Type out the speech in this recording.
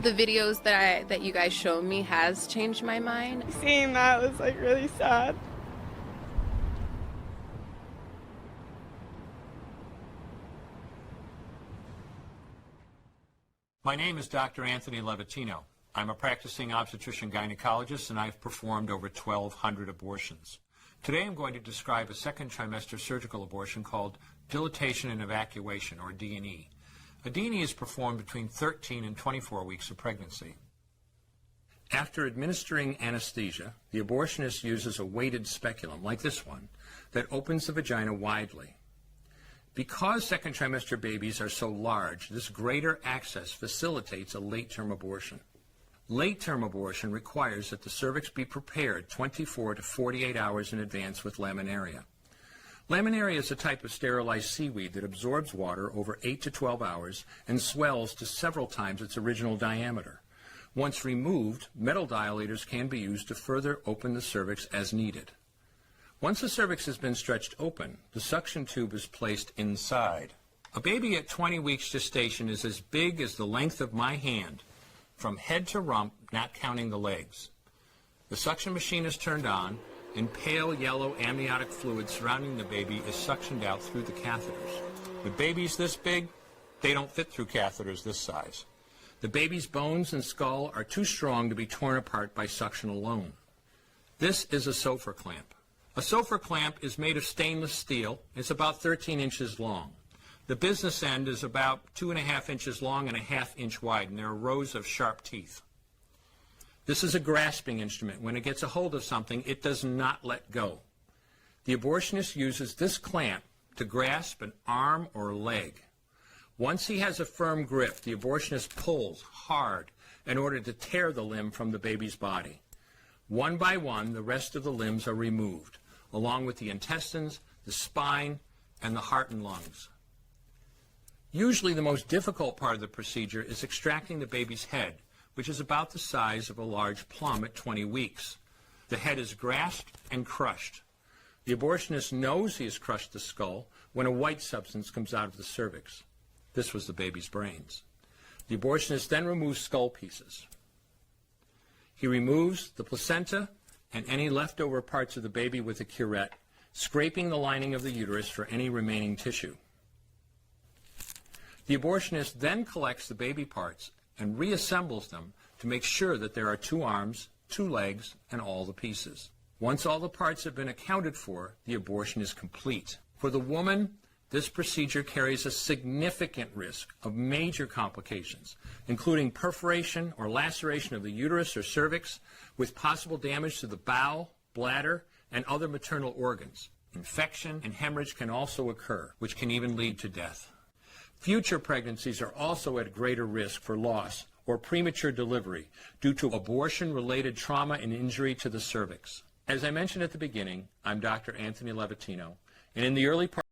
the videos that you guys showed me has changed my mind. Seeing that was like really sad. My name is Dr. Anthony Levatino. I'm a practicing obstetrician gynecologist, and I've performed over 1,200 abortions. Today I'm going to describe a second trimester surgical abortion called dilatation and evacuation, or D&E. A D&E is performed between 13 and 24 weeks of pregnancy. After administering anesthesia, the abortionist uses a weighted speculum, like this one, that opens the vagina widely. Because second trimester babies are so large, this greater access facilitates a late-term abortion. Late-term abortion requires that the cervix be prepared 24 to 48 hours in advance with laminaria. Laminaria is a type of sterilized seaweed that absorbs water over 8 to 12 hours and swells to several times its original diameter. Once removed, metal dilators can be used to further open the cervix as needed. Once the cervix has been stretched open, the suction tube is placed inside. A baby at 20 weeks gestation is as big as the length of my hand, from head to rump, not counting the legs. The suction machine is turned on, and pale yellow amniotic fluid surrounding the baby is suctioned out through the catheters. With babies this big, they don't fit through catheters this size. The baby's bones and skull are too strong to be torn apart by suction alone. This is a Sofer clamp. A Sofer clamp is made of stainless steel. It's about 13 inches long. The business end is about 2.5 inches long and 1/2 inch wide, and there are rows of sharp teeth. This is a grasping instrument. When it gets a hold of something, it does not let go. The abortionist uses this clamp to grasp an arm or leg. Once he has a firm grip, the abortionist pulls hard in order to tear the limb from the baby's body. One by one, the rest of the limbs are removed, along with the intestines, the spine, and the heart and lungs. Usually the most difficult part of the procedure is extracting the baby's head, which is about the size of a large plum at 20 weeks. The head is grasped and crushed. The abortionist knows he has crushed the skull when a white substance comes out of the cervix. This was the baby's brains. The abortionist then removes skull pieces. He removes the placenta and any leftover parts of the baby with a curette, scraping the lining of the uterus for any remaining tissue. The abortionist then collects the baby parts and reassembles them to make sure that there are 2 arms, 2 legs, and all the pieces. Once all the parts have been accounted for, the abortion is complete. For the woman, this procedure carries a significant risk of major complications, including perforation or laceration of the uterus or cervix, with possible damage to the bowel, bladder, and other maternal organs. Infection and hemorrhage can also occur, which can even lead to death. Future pregnancies are also at greater risk for loss or premature delivery due to abortion-related trauma and injury to the cervix. As I mentioned at the beginning, I'm Dr. Anthony Levatino, and in the early part